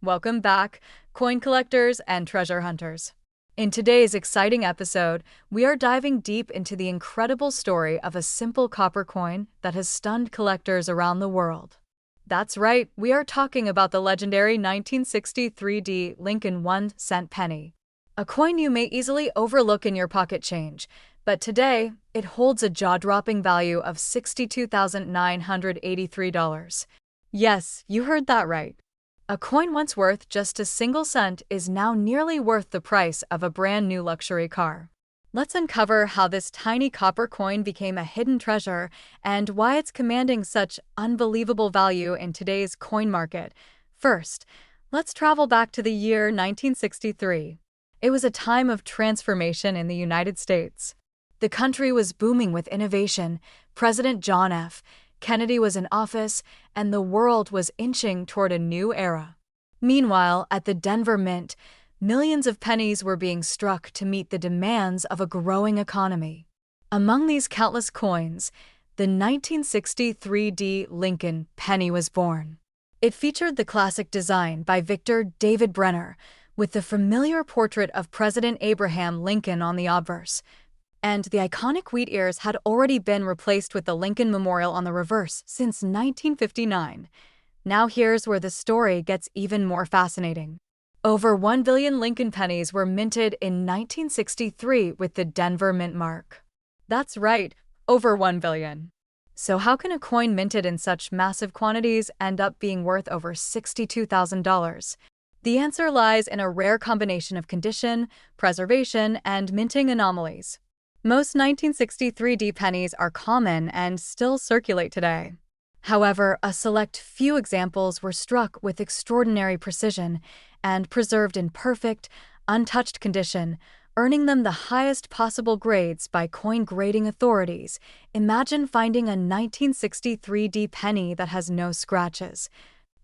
Welcome back, coin collectors and treasure hunters. In today's exciting episode, we are diving deep into the incredible story of a simple copper coin that has stunned collectors around the world. That's right, we are talking about the legendary 1963 Lincoln 1-cent penny. A coin you may easily overlook in your pocket change, but today, it holds a jaw-dropping value of $62,983. Yes, you heard that right. A coin once worth just a single cent is now nearly worth the price of a brand new luxury car. Let's uncover how this tiny copper coin became a hidden treasure and why it's commanding such unbelievable value in today's coin market. First, let's travel back to the year 1963. It was a time of transformation in the United States. The country was booming with innovation. President John F. Kennedy was in office, and the world was inching toward a new era. Meanwhile, at the Denver Mint, millions of pennies were being struck to meet the demands of a growing economy. Among these countless coins, the 1963 Lincoln penny was born. It featured the classic design by Victor David Brenner, with the familiar portrait of President Abraham Lincoln on the obverse. And the iconic wheat ears had already been replaced with the Lincoln Memorial on the reverse since 1959. Now here's where the story gets even more fascinating. Over 1 billion Lincoln pennies were minted in 1963 with the Denver Mint mark. That's right, over 1 billion. So how can a coin minted in such massive quantities end up being worth over $62,000? The answer lies in a rare combination of condition, preservation, and minting anomalies. Most 1963 pennies are common and still circulate today. However, a select few examples were struck with extraordinary precision and preserved in perfect, untouched condition, earning them the highest possible grades by coin grading authorities. Imagine finding a 1963 penny that has no scratches,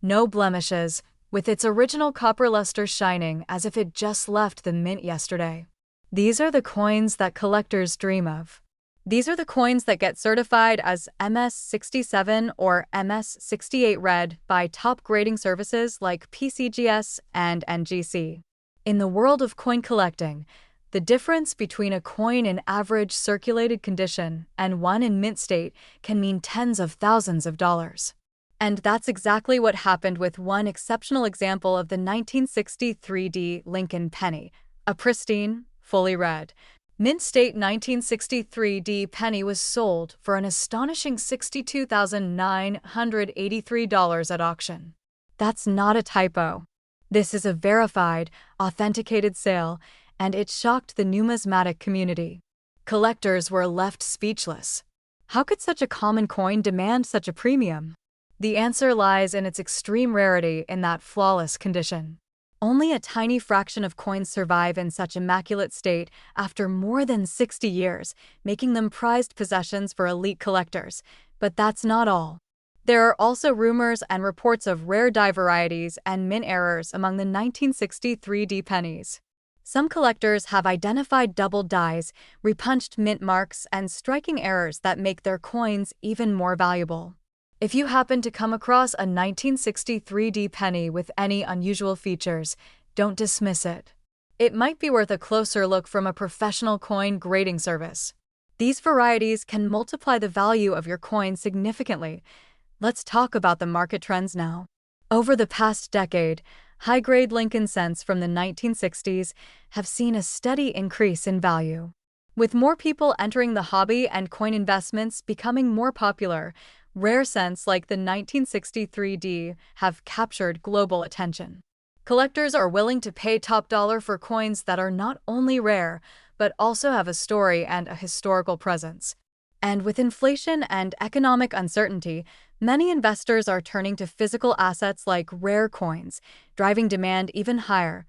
no blemishes, with its original copper luster shining as if it just left the mint yesterday. These are the coins that collectors dream of. These are the coins that get certified as MS-67 or MS-68 red by top grading services like PCGS and NGC. In the world of coin collecting, the difference between a coin in average circulated condition and one in mint state can mean tens of thousands of dollars. And that's exactly what happened with one exceptional example of the 1963 Lincoln penny, a pristine, fully red, mint state 1963 penny was sold for an astonishing $62,983 at auction. That's not a typo. This is a verified, authenticated sale, and it shocked the numismatic community. Collectors were left speechless. How could such a common coin demand such a premium? The answer lies in its extreme rarity in that flawless condition. Only a tiny fraction of coins survive in such immaculate state after more than 60 years, making them prized possessions for elite collectors. But that's not all. There are also rumors and reports of rare die varieties and mint errors among the 1963 pennies. Some collectors have identified double dies, repunched mint marks, and striking errors that make their coins even more valuable. If you happen to come across a 1963 penny with any unusual features, don't dismiss it. It might be worth a closer look from a professional coin grading service. These varieties can multiply the value of your coin significantly. Let's talk about the market trends now. Over the past decade, high-grade Lincoln cents from the 1960s have seen a steady increase in value. With more people entering the hobby and coin investments becoming more popular, rare cents like the 1963 have captured global attention. Collectors are willing to pay top dollar for coins that are not only rare, but also have a story and a historical presence. And with inflation and economic uncertainty, many investors are turning to physical assets like rare coins, driving demand even higher.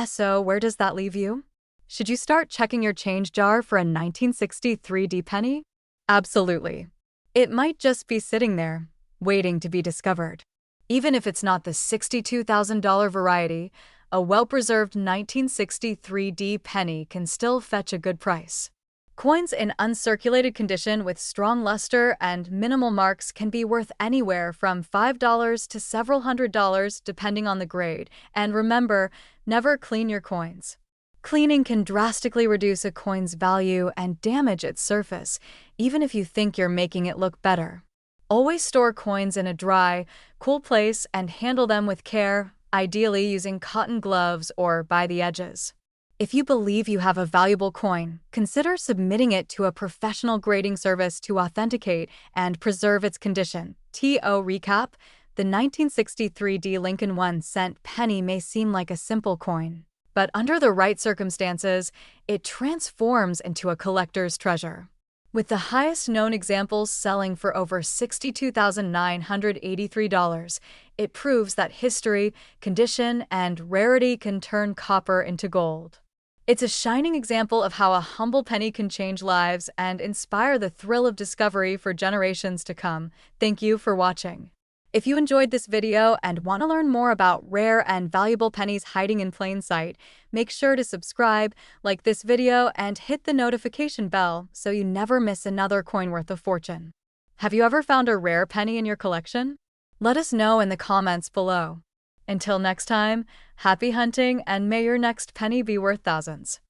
So, where does that leave you? Should you start checking your change jar for a 1963 penny? Absolutely. It might just be sitting there, waiting to be discovered. Even if it's not the $62,000 variety, a well-preserved 1963 penny can still fetch a good price. Coins in uncirculated condition with strong luster and minimal marks can be worth anywhere from $5 to several $100s depending on the grade. And remember, never clean your coins. Cleaning can drastically reduce a coin's value and damage its surface, even if you think you're making it look better. Always store coins in a dry, cool place and handle them with care, ideally using cotton gloves or by the edges. If you believe you have a valuable coin, consider submitting it to a professional grading service to authenticate and preserve its condition. To recap, the 1963 Lincoln 1-cent penny may seem like a simple coin, but under the right circumstances, it transforms into a collector's treasure. With the highest known examples selling for over $62,983, it proves that history, condition, and rarity can turn copper into gold. It's a shining example of how a humble penny can change lives and inspire the thrill of discovery for generations to come. Thank you for watching. If you enjoyed this video and want to learn more about rare and valuable pennies hiding in plain sight, make sure to subscribe, like this video, and hit the notification bell so you never miss another coin worth a fortune. Have you ever found a rare penny in your collection? Let us know in the comments below. Until next time, happy hunting and may your next penny be worth thousands.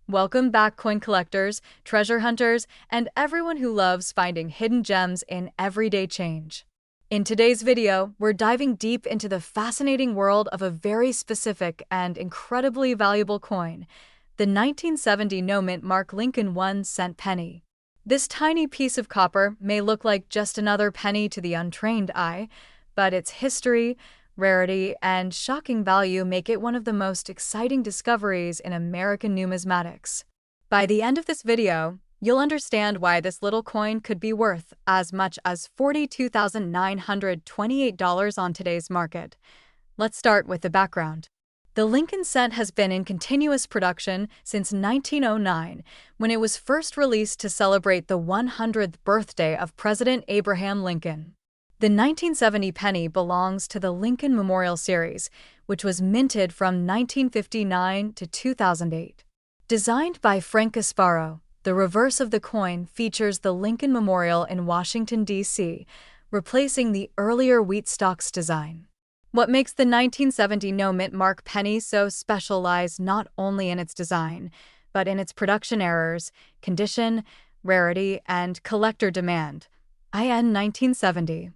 Welcome back, coin collectors, treasure hunters, and everyone who loves finding hidden gems in everyday change. In today's video, we're diving deep into the fascinating world of a very specific and incredibly valuable coin, the 1970 no-mint mark Lincoln 1-cent penny. This tiny piece of copper may look like just another penny to the untrained eye, but its history, rarity, and shocking value make it one of the most exciting discoveries in American numismatics. By the end of this video, you'll understand why this little coin could be worth as much as $42,928 on today's market. Let's start with the background. The Lincoln cent has been in continuous production since 1909, when it was first released to celebrate the 100th birthday of President Abraham Lincoln. The 1970 penny belongs to the Lincoln Memorial Series, which was minted from 1959 to 2008. Designed by Frank Gasparo, the reverse of the coin features the Lincoln Memorial in Washington, D.C., replacing the earlier wheat stocks design. What makes the 1970 no-mint mark penny so special lies not only in its design, but in its production errors, condition, rarity, and collector demand. IN 1970.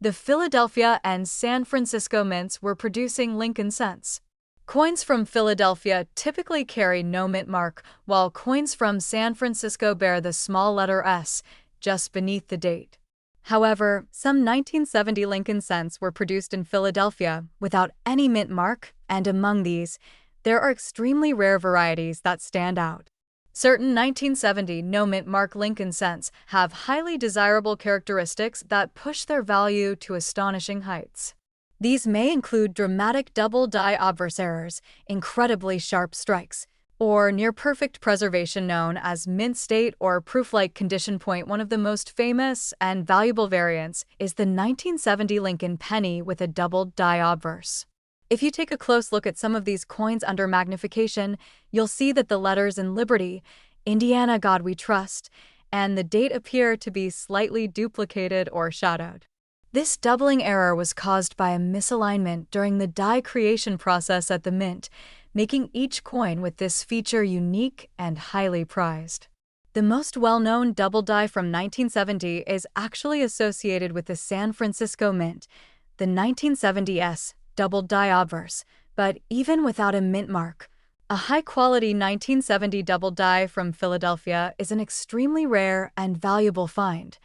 The Philadelphia and San Francisco mints were producing Lincoln cents. Coins from Philadelphia typically carry no mint mark, while coins from San Francisco bear the small letter S just beneath the date. However, some 1970 Lincoln cents were produced in Philadelphia without any mint mark, and among these, there are extremely rare varieties that stand out. Certain 1970 no-mint mark Lincoln cents have highly desirable characteristics that push their value to astonishing heights. These may include dramatic double die obverse errors, incredibly sharp strikes, or near-perfect preservation known as mint state or proof-like condition. One of the most famous and valuable variants is the 1970 Lincoln penny with a doubled die obverse. If you take a close look at some of these coins under magnification, you'll see that the letters in Liberty, Indiana God We Trust, and the date appear to be slightly duplicated or shadowed. This doubling error was caused by a misalignment during the die creation process at the mint, making each coin with this feature unique and highly prized. The most well-known double die from 1970 is actually associated with the San Francisco Mint, the 1970S double die obverse, but even without a mint mark, a high-quality 1970 double die from Philadelphia is an extremely rare and valuable find.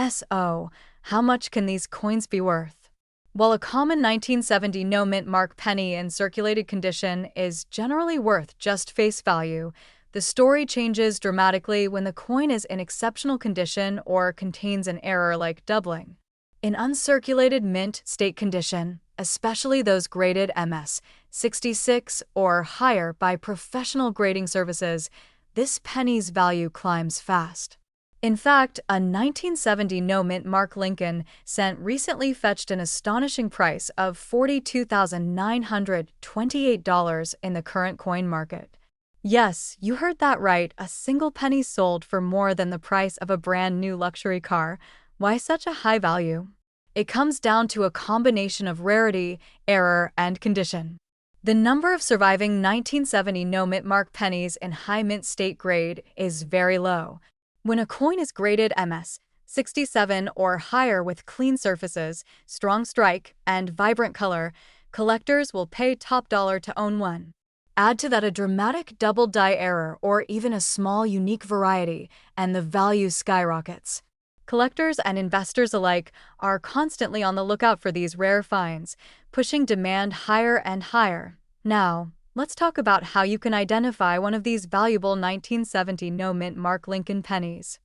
So, how much can these coins be worth? While a common 1970 no-mint mark penny in circulated condition is generally worth just face value, the story changes dramatically when the coin is in exceptional condition or contains an error like doubling. In uncirculated mint state condition, especially those graded MS 66 or higher by professional grading services, this penny's value climbs fast. In fact, a 1970 no-mint mark Lincoln cent recently fetched an astonishing price of $42,928 in the current coin market. Yes, you heard that right. A single penny sold for more than the price of a brand new luxury car. Why such a high value? It comes down to a combination of rarity, error, and condition. The number of surviving 1970 no-mint mark pennies in high mint state grade is very low. When a coin is graded MS 67 or higher with clean surfaces, strong strike, and vibrant color, collectors will pay top dollar to own one. Add to that a dramatic double die error or even a small unique variety, and the value skyrockets. Collectors and investors alike are constantly on the lookout for these rare finds, pushing demand higher and higher. Now, let's talk about how you can identify one of these valuable 1970 no-mint mark Lincoln pennies.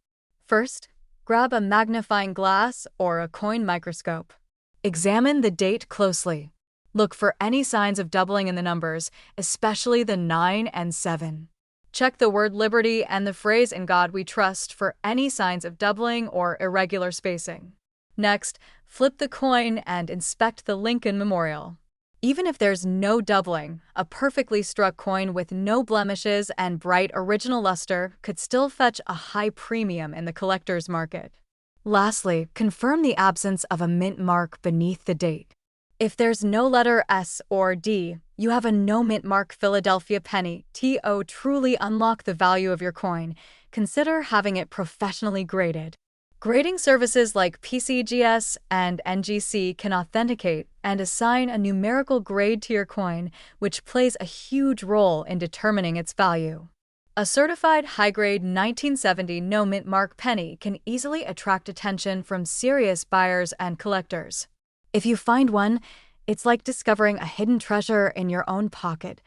First, grab a magnifying glass or a coin microscope. Examine the date closely. Look for any signs of doubling in the numbers, especially the 9 and 7. Check the word Liberty and the phrase "In God We Trust" for any signs of doubling or irregular spacing. Next, flip the coin and inspect the Lincoln Memorial. Even if there's no doubling, a perfectly struck coin with no blemishes and bright original luster could still fetch a high premium in the collector's market. Lastly, confirm the absence of a mint mark beneath the date. If there's no letter S or D, you have a no-mint mark Philadelphia penny. To truly unlock the value of your coin, consider having it professionally graded. Grading services like PCGS and NGC can authenticate and assign a numerical grade to your coin, which plays a huge role in determining its value. A certified high-grade 1970 no-mint mark penny can easily attract attention from serious buyers and collectors. If you find one, it's like discovering a hidden treasure in your own pocket.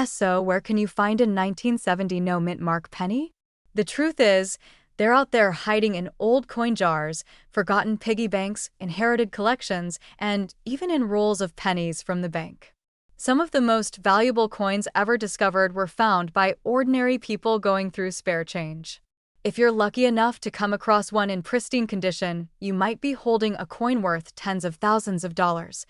So, where can you find a 1970 no-mint mark penny? The truth is, they're out there hiding in old coin jars, forgotten piggy banks, inherited collections, and even in rolls of pennies from the bank. Some of the most valuable coins ever discovered were found by ordinary people going through spare change. If you're lucky enough to come across one in pristine condition, you might be holding a coin worth tens of thousands of dollars.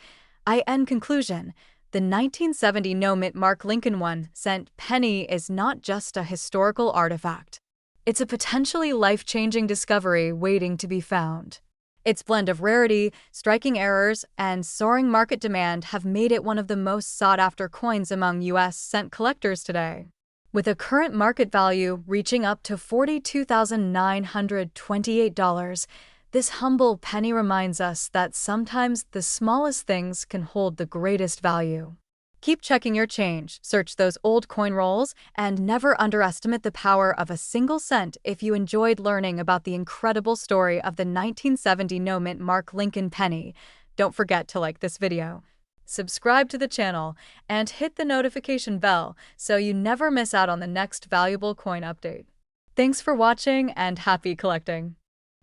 In conclusion, the 1970 no-mint mark Lincoln 1-cent penny is not just a historical artifact. It's a potentially life-changing discovery waiting to be found. Its blend of rarity, striking errors, and soaring market demand have made it one of the most sought-after coins among U.S. cent collectors today. With a current market value reaching up to $42,928, this humble penny reminds us that sometimes the smallest things can hold the greatest value. Keep checking your change, search those old coin rolls, and never underestimate the power of a single cent. If you enjoyed learning about the incredible story of the 1970 no-mint mark Lincoln penny, don't forget to like this video, subscribe to the channel, and hit the notification bell so you never miss out on the next valuable coin update. Thanks for watching and happy collecting!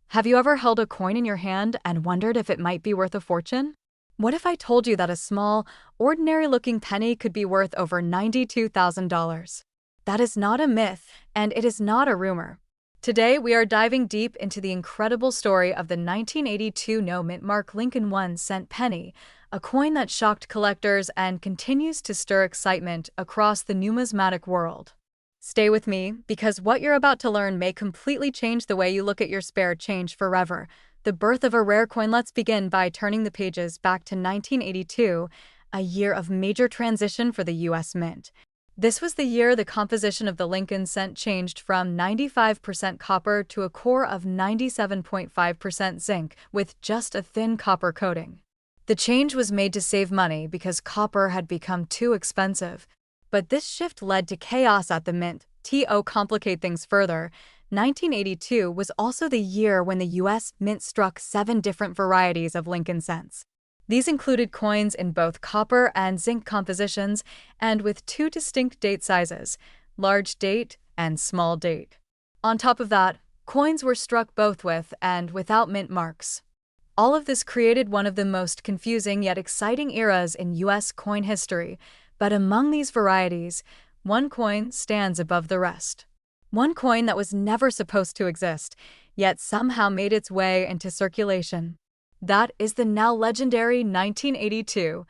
Have you ever held a coin in your hand and wondered if it might be worth a fortune? What if I told you that a small, ordinary-looking penny could be worth over $92,000? That is not a myth, and it is not a rumor. Today, we are diving deep into the incredible story of the 1982 no-mint mark Lincoln 1-cent penny, a coin that shocked collectors and continues to stir excitement across the numismatic world. Stay with me, because what you're about to learn may completely change the way you look at your spare change forever. The birth of a rare coin. Let's begin by turning the pages back to 1982, a year of major transition for the U.S. Mint. This was the year the composition of the Lincoln cent changed from 95% copper to a core of 97.5% zinc, with just a thin copper coating. The change was made to save money because copper had become too expensive. But this shift led to chaos at the mint. To complicate things further, 1982 was also the year when the U.S. Mint struck 7 different varieties of Lincoln cents. These included coins in both copper and zinc compositions and with 2 distinct date sizes, large date and small date. On top of that, coins were struck both with and without mint marks. All of this created one of the most confusing yet exciting eras in U.S. coin history, but among these varieties, one coin stands above the rest. One coin that was never supposed to exist, yet somehow made its way into circulation. That is the now legendary 1982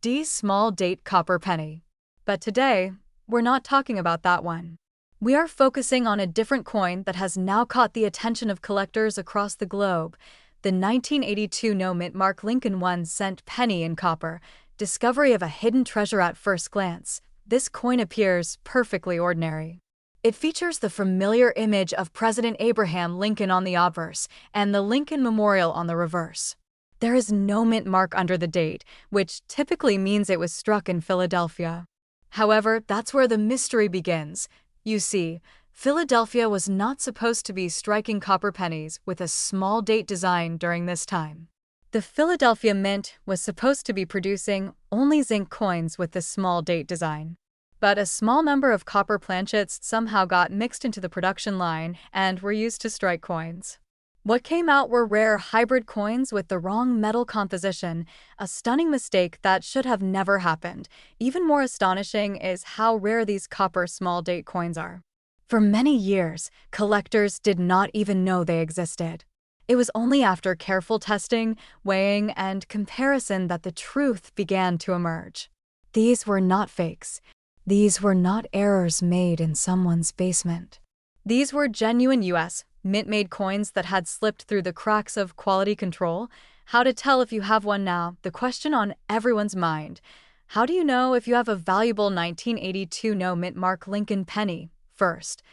D small date copper penny. But today, we're not talking about that one. We are focusing on a different coin that has now caught the attention of collectors across the globe, the 1982 no-mint mark Lincoln 1-cent penny in copper, discovery of a hidden treasure at first glance. This coin appears perfectly ordinary. It features the familiar image of President Abraham Lincoln on the obverse and the Lincoln Memorial on the reverse. There is no mint mark under the date, which typically means it was struck in Philadelphia. However, that's where the mystery begins. You see, Philadelphia was not supposed to be striking copper pennies with a small date design during this time. The Philadelphia Mint was supposed to be producing only zinc coins with the small date design. But a small number of copper planchets somehow got mixed into the production line and were used to strike coins. What came out were rare hybrid coins with the wrong metal composition, a stunning mistake that should have never happened. Even more astonishing is how rare these copper small date coins are. For many years, collectors did not even know they existed. It was only after careful testing, weighing, and comparison that the truth began to emerge. These were not fakes. These were not errors made in someone's basement. These were genuine U.S. mint-made coins that had slipped through the cracks of quality control. How to tell if you have one now? The question on everyone's mind. How do you know if you have a valuable 1982 no-mint mark Lincoln penny? First,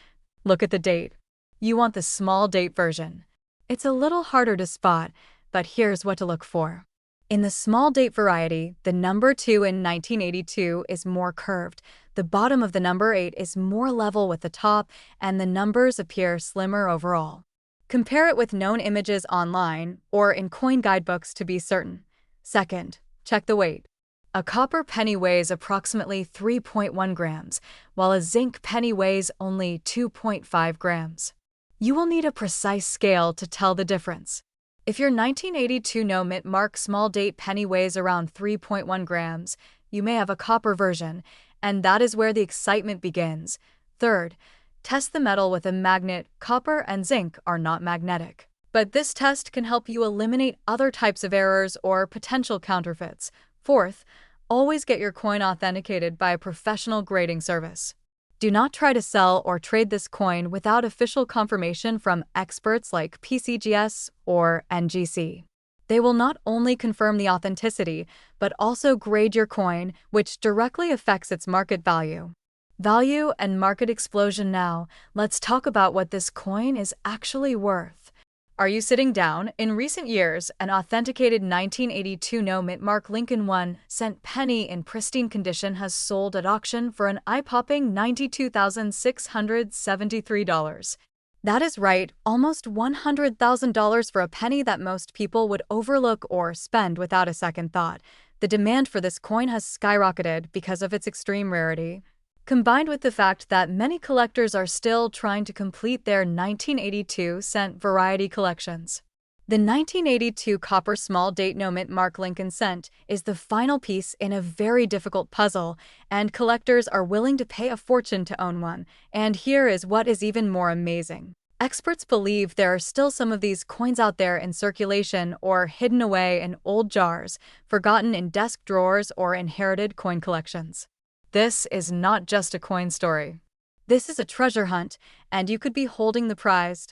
look at the date. You want the small date version. It's a little harder to spot, but here's what to look for. In the small date variety, the number 2 in 1982 is more curved. The bottom of the number 8 is more level with the top, and the numbers appear slimmer overall. Compare it with known images online or in coin guidebooks to be certain. Second, check the weight. A copper penny weighs approximately 3.1 grams, while a zinc penny weighs only 2.5 grams. You will need a precise scale to tell the difference. If your 1982 no-mint mark small date penny weighs around 3.1 grams, you may have a copper version, and that is where the excitement begins. Third, test the metal with a magnet. Copper and zinc are not magnetic. But this test can help you eliminate other types of errors or potential counterfeits. Fourth, always get your coin authenticated by a professional grading service. Do not try to sell or trade this coin without official confirmation from experts like PCGS or NGC. They will not only confirm the authenticity, but also grade your coin, which directly affects its market value. Value and market explosion now. Let's talk about what this coin is actually worth. Are you sitting down? In recent years, an authenticated 1982 no-mint mark Lincoln 1-cent penny in pristine condition has sold at auction for an eye-popping $92,673. That is right, almost $100,000 for a penny that most people would overlook or spend without a second thought. The demand for this coin has skyrocketed because of its extreme rarity, combined with the fact that many collectors are still trying to complete their 1982 cent variety collections. The 1982 copper small date no-mint mark Lincoln cent is the final piece in a very difficult puzzle, and collectors are willing to pay a fortune to own one. And here is what is even more amazing. Experts believe there are still some of these coins out there in circulation or hidden away in old jars, forgotten in desk drawers or inherited coin collections. This is not just a coin story. This is a treasure hunt, and you could be holding the prize.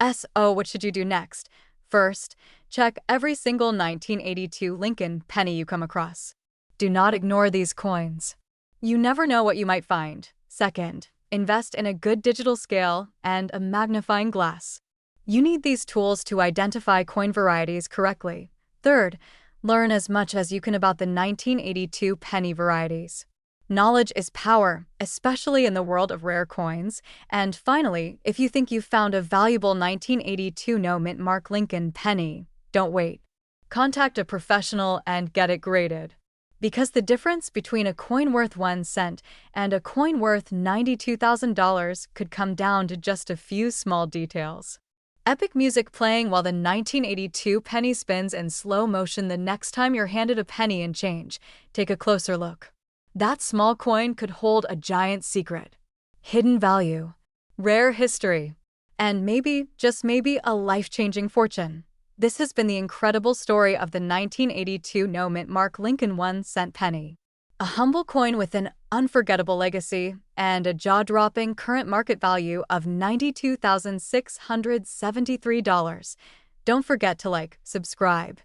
So what should you do next? First, check every single 1982 Lincoln penny you come across. Do not ignore these coins. You never know what you might find. Second, invest in a good digital scale and a magnifying glass. You need these tools to identify coin varieties correctly. Third, learn as much as you can about the 1982 penny varieties. Knowledge is power, especially in the world of rare coins. And finally, if you think you've found a valuable 1982 no-mint mark Lincoln penny, don't wait. Contact a professional and get it graded. Because the difference between a coin worth 1 cent and a coin worth $92,000 could come down to just a few small details. Epic music playing while the 1982 penny spins in slow motion the next time you're handed a penny and change. Take a closer look. That small coin could hold a giant secret, hidden value, rare history, and maybe, just maybe, a life-changing fortune. This has been the incredible story of the 1982 no-mint mark Lincoln 1-cent penny. A humble coin with an unforgettable legacy, and a jaw-dropping current market value of $92,673. Don't forget to like, subscribe,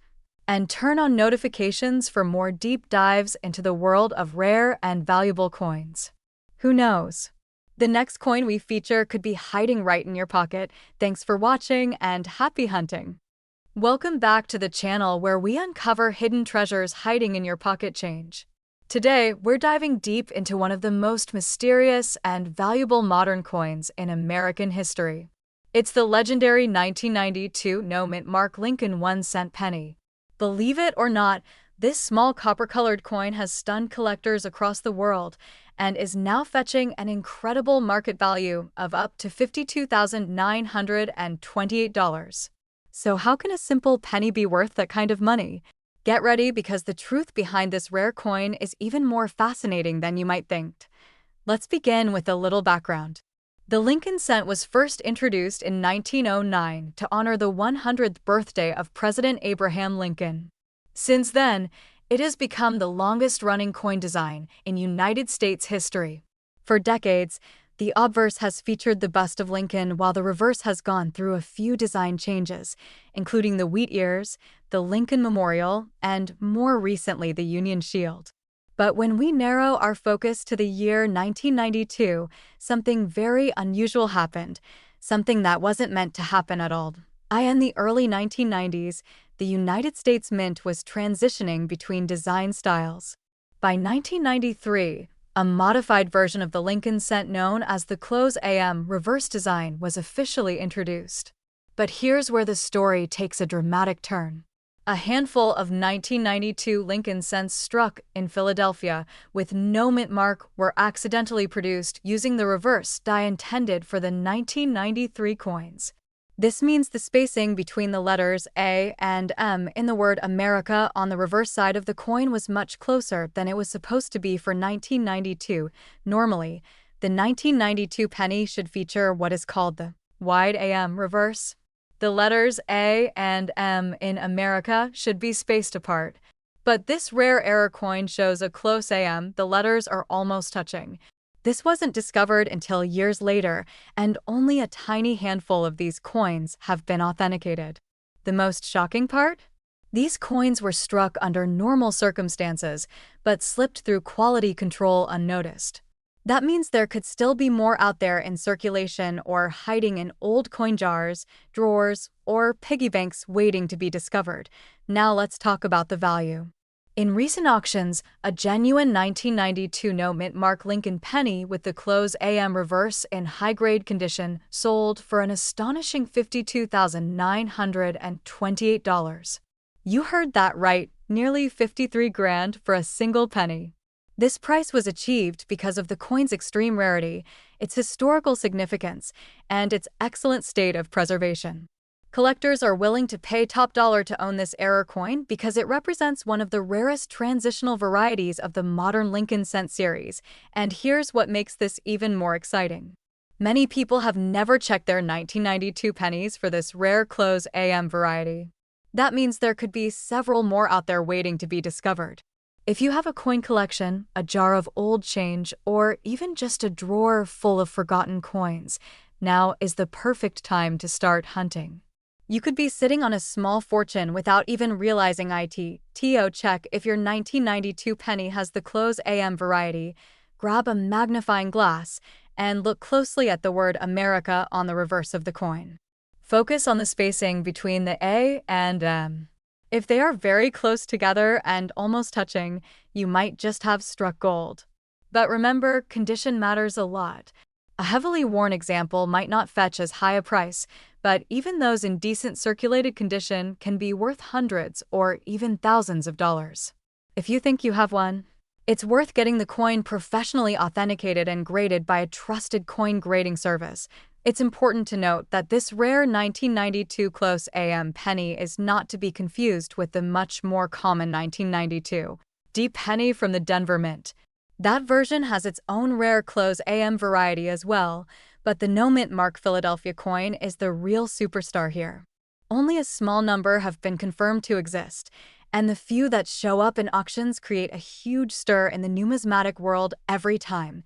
and turn on notifications for more deep dives into the world of rare and valuable coins. Who knows? The next coin we feature could be hiding right in your pocket. Thanks for watching and happy hunting! Welcome back to the channel where we uncover hidden treasures hiding in your pocket change. Today, we're diving deep into one of the most mysterious and valuable modern coins in American history. It's the legendary 1992 no-mint Mark Lincoln 1-cent penny. Believe it or not, this small copper-colored coin has stunned collectors across the world and is now fetching an incredible market value of up to $52,928. So how can a simple penny be worth that kind of money? Get ready, because the truth behind this rare coin is even more fascinating than you might think. Let's begin with a little background. The Lincoln cent was first introduced in 1909 to honor the 100th birthday of President Abraham Lincoln. Since then, it has become the longest-running coin design in United States history. For decades, the obverse has featured the bust of Lincoln, while the reverse has gone through a few design changes, including the wheat ears, the Lincoln Memorial, and more recently the Union Shield. But when we narrow our focus to the year 1992, something very unusual happened, something that wasn't meant to happen at all. In the early 1990s, the United States Mint was transitioning between design styles. By 1993, a modified version of the Lincoln cent known as the Close AM reverse design was officially introduced. But here's where the story takes a dramatic turn. A handful of 1992 Lincoln cents struck in Philadelphia with no mint mark were accidentally produced using the reverse die intended for the 1993 coins. This means the spacing between the letters A and M in the word America on the reverse side of the coin was much closer than it was supposed to be for 1992. Normally, the 1992 penny should feature what is called the wide AM reverse. The letters A and M in America should be spaced apart. But this rare error coin shows a close AM, the letters are almost touching. This wasn't discovered until years later, and only a tiny handful of these coins have been authenticated. The most shocking part? These coins were struck under normal circumstances, but slipped through quality control unnoticed. That means there could still be more out there in circulation or hiding in old coin jars, drawers, or piggy banks waiting to be discovered. Now let's talk about the value. In recent auctions, a genuine 1992 no-mint Mark Lincoln penny with the Close AM reverse in high-grade condition sold for an astonishing $52,928. You heard that right, nearly $53,000 for a single penny. This price was achieved because of the coin's extreme rarity, its historical significance, and its excellent state of preservation. Collectors are willing to pay top dollar to own this error coin because it represents one of the rarest transitional varieties of the modern Lincoln cent series, and here's what makes this even more exciting. Many people have never checked their 1992 pennies for this rare Close AM variety. That means there could be several more out there waiting to be discovered. If you have a coin collection, a jar of old change, or even just a drawer full of forgotten coins, now is the perfect time to start hunting. You could be sitting on a small fortune without even realizing it. Check if your 1992 penny has the Close AM variety. Grab a magnifying glass and look closely at the word America on the reverse of the coin. Focus on the spacing between the A and M. If they are very close together and almost touching, you might just have struck gold. But remember, condition matters a lot. A heavily worn example might not fetch as high a price, but even those in decent circulated condition can be worth hundreds or even thousands of dollars. If you think you have one, it's worth getting the coin professionally authenticated and graded by a trusted coin grading service. It's important to note that this rare 1992 Close AM penny is not to be confused with the much more common 1992 D penny from the Denver Mint. That version has its own rare Close AM variety as well, but the no-mint Mark Philadelphia coin is the real superstar here. Only a small number have been confirmed to exist, and the few that show up in auctions create a huge stir in the numismatic world every time.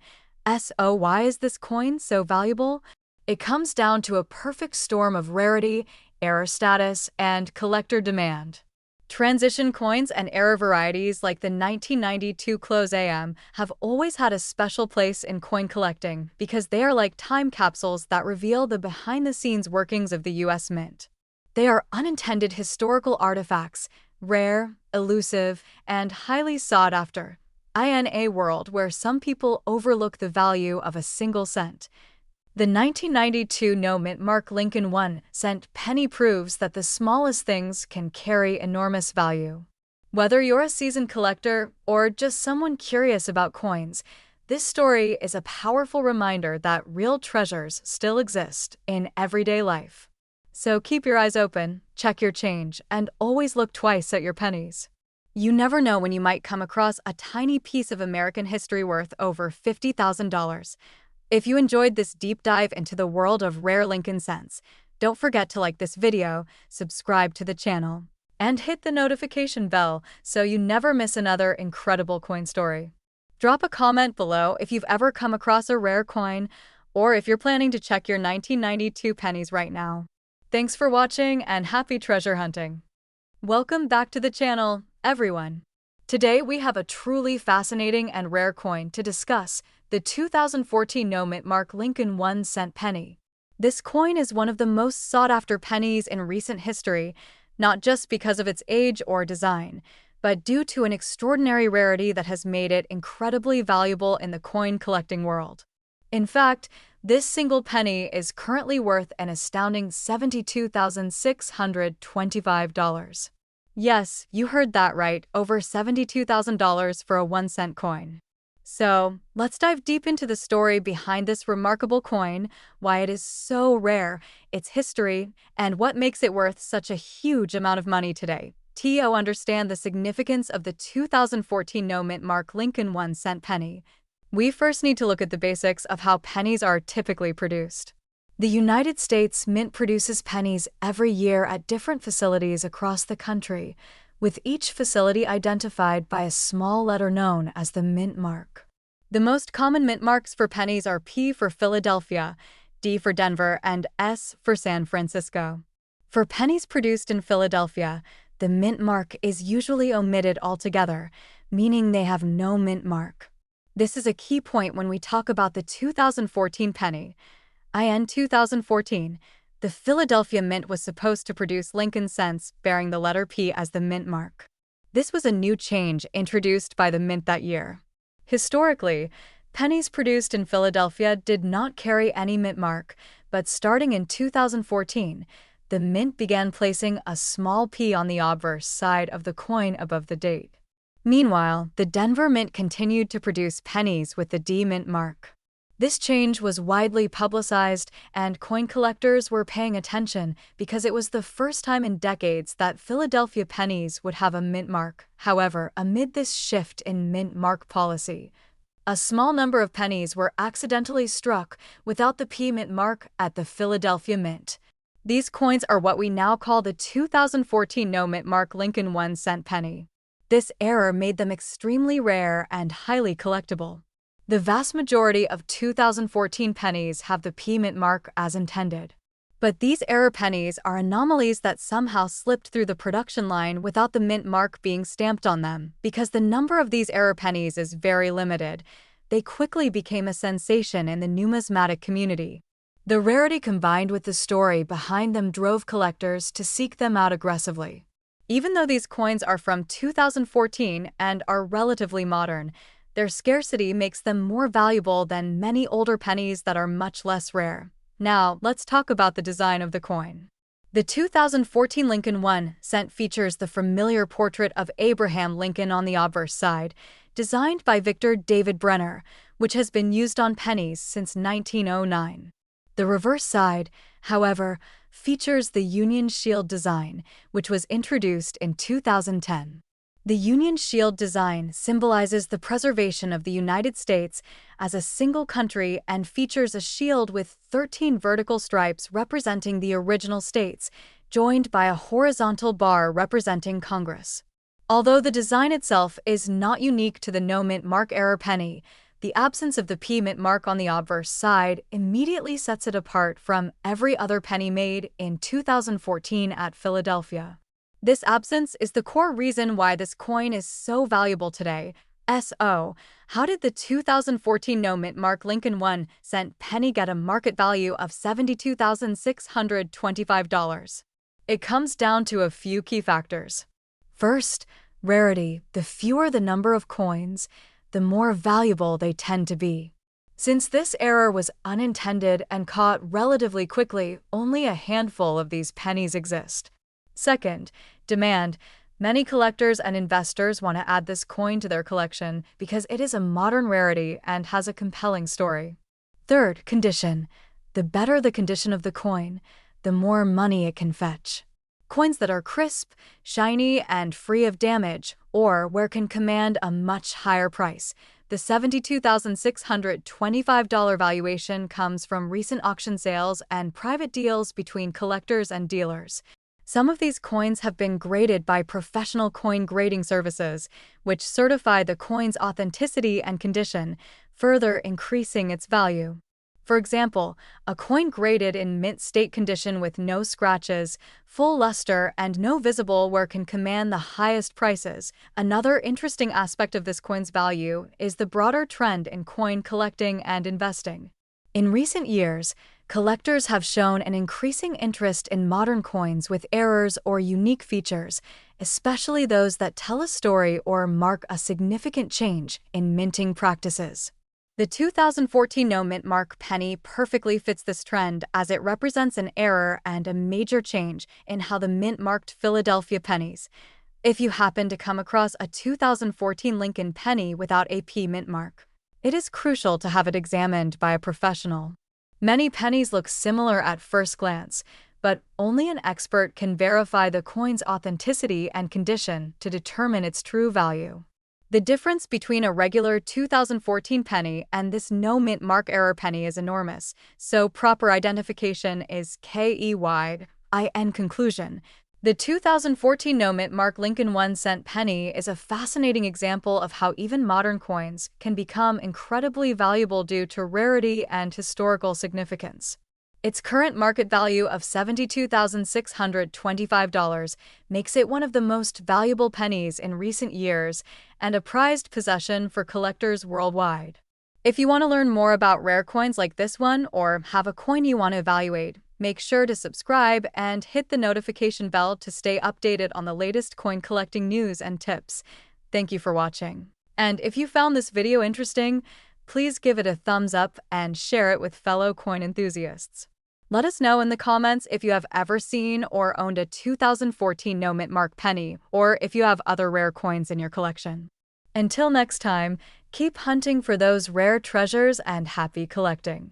So why is this coin so valuable? It comes down to a perfect storm of rarity, error status, and collector demand. Transition coins and error varieties like the 1992 Close AM have always had a special place in coin collecting because they are like time capsules that reveal the behind-the-scenes workings of the US Mint. They are unintended historical artifacts, rare, elusive, and highly sought after. In a world where some people overlook the value of a single cent, the 1992 no-mint mark Lincoln 1-cent penny proves that the smallest things can carry enormous value. Whether you're a seasoned collector or just someone curious about coins, this story is a powerful reminder that real treasures still exist in everyday life. So keep your eyes open, check your change, and always look twice at your pennies. You never know when you might come across a tiny piece of American history worth over $50,000. If you enjoyed this deep dive into the world of rare Lincoln cents, don't forget to like this video, subscribe to the channel, and hit the notification bell so you never miss another incredible coin story. Drop a comment below if you've ever come across a rare coin, or if you're planning to check your 1992 pennies right now. Thanks for watching and happy treasure hunting. Welcome back to the channel, everyone. Today we have a truly fascinating and rare coin to discuss, the 2014 no-mint mark Lincoln 1-cent penny. This coin is one of the most sought-after pennies in recent history, not just because of its age or design, but due to an extraordinary rarity that has made it incredibly valuable in the coin collecting world. In fact, this single penny is currently worth an astounding $72,625. Yes, you heard that right, over $72,000 for a 1-cent coin. So, let's dive deep into the story behind this remarkable coin, why it is so rare, its history, and what makes it worth such a huge amount of money today. To understand the significance of the 2014 no-mint mark Lincoln 1-cent penny, we first need to look at the basics of how pennies are typically produced. The United States Mint produces pennies every year at different facilities across the country, with each facility identified by a small letter known as the mint mark. The most common mint marks for pennies are P for Philadelphia, D for Denver, and S for San Francisco. For pennies produced in Philadelphia, the mint mark is usually omitted altogether, meaning they have no mint mark. This is a key point when we talk about the 2014 penny. In 2014, the Philadelphia Mint was supposed to produce Lincoln cents bearing the letter P as the mint mark. This was a new change introduced by the Mint that year. Historically, pennies produced in Philadelphia did not carry any mint mark, but starting in 2014, the Mint began placing a small P on the obverse side of the coin above the date. Meanwhile, the Denver Mint continued to produce pennies with the D mint mark. This change was widely publicized, and coin collectors were paying attention because it was the first time in decades that Philadelphia pennies would have a mint mark. However, amid this shift in mint mark policy, a small number of pennies were accidentally struck without the P mint mark at the Philadelphia Mint. These coins are what we now call the 2014 no-mint mark Lincoln 1-cent penny. This error made them extremely rare and highly collectible. The vast majority of 2014 pennies have the P mint mark as intended. But these error pennies are anomalies that somehow slipped through the production line without the mint mark being stamped on them. Because the number of these error pennies is very limited, they quickly became a sensation in the numismatic community. The rarity combined with the story behind them drove collectors to seek them out aggressively. Even though these coins are from 2014 and are relatively modern, their scarcity makes them more valuable than many older pennies that are much less rare. Now, let's talk about the design of the coin. The 2014 Lincoln 1-cent features the familiar portrait of Abraham Lincoln on the obverse side, designed by Victor David Brenner, which has been used on pennies since 1909. The reverse side, however, features the Union Shield design, which was introduced in 2010. The Union Shield design symbolizes the preservation of the United States as a single country and features a shield with 13 vertical stripes representing the original states, joined by a horizontal bar representing Congress. Although the design itself is not unique to the no-mint mark era penny, the absence of the p-mint mark on the obverse side immediately sets it apart from every other penny made in 2014 at Philadelphia. This absence is the core reason why this coin is so valuable today. So, how did the 2014 no-mint mark Lincoln 1-cent penny get a market value of $72,625? It comes down to a few key factors. First, rarity. The fewer the number of coins, the more valuable they tend to be. Since this error was unintended and caught relatively quickly, only a handful of these pennies exist. Second, demand. Many collectors and investors want to add this coin to their collection because it is a modern rarity and has a compelling story. Third, condition. The better the condition of the coin, the more money it can fetch. Coins that are crisp, shiny, and free of damage, or where can command a much higher price. The $72,625 valuation comes from recent auction sales and private deals between collectors and dealers. Some of these coins have been graded by professional coin grading services, which certify the coin's authenticity and condition, further increasing its value. For example, a coin graded in mint state condition with no scratches, full luster, and no visible wear can command the highest prices. Another interesting aspect of this coin's value is the broader trend in coin collecting and investing. In recent years, collectors have shown an increasing interest in modern coins with errors or unique features, especially those that tell a story or mark a significant change in minting practices. The 2014 no-mint mark penny perfectly fits this trend as it represents an error and a major change in how the mint marked Philadelphia pennies. If you happen to come across a 2014 Lincoln penny without a p-mint mark, it is crucial to have it examined by a professional. Many pennies look similar at first glance, but only an expert can verify the coin's authenticity and condition to determine its true value. The difference between a regular 2014 penny and this no-mint mark era penny is enormous, so proper identification is key. In conclusion, the 2014 no-mint mark Lincoln 1-cent penny is a fascinating example of how even modern coins can become incredibly valuable due to rarity and historical significance. Its current market value of $72,625 makes it one of the most valuable pennies in recent years and a prized possession for collectors worldwide. If you want to learn more about rare coins like this one or have a coin you want to evaluate, make sure to subscribe and hit the notification bell to stay updated on the latest coin collecting news and tips. Thank you for watching. And if you found this video interesting, please give it a thumbs up and share it with fellow coin enthusiasts. Let us know in the comments if you have ever seen or owned a 2014 no-mint mark penny, or if you have other rare coins in your collection. Until next time, keep hunting for those rare treasures and happy collecting.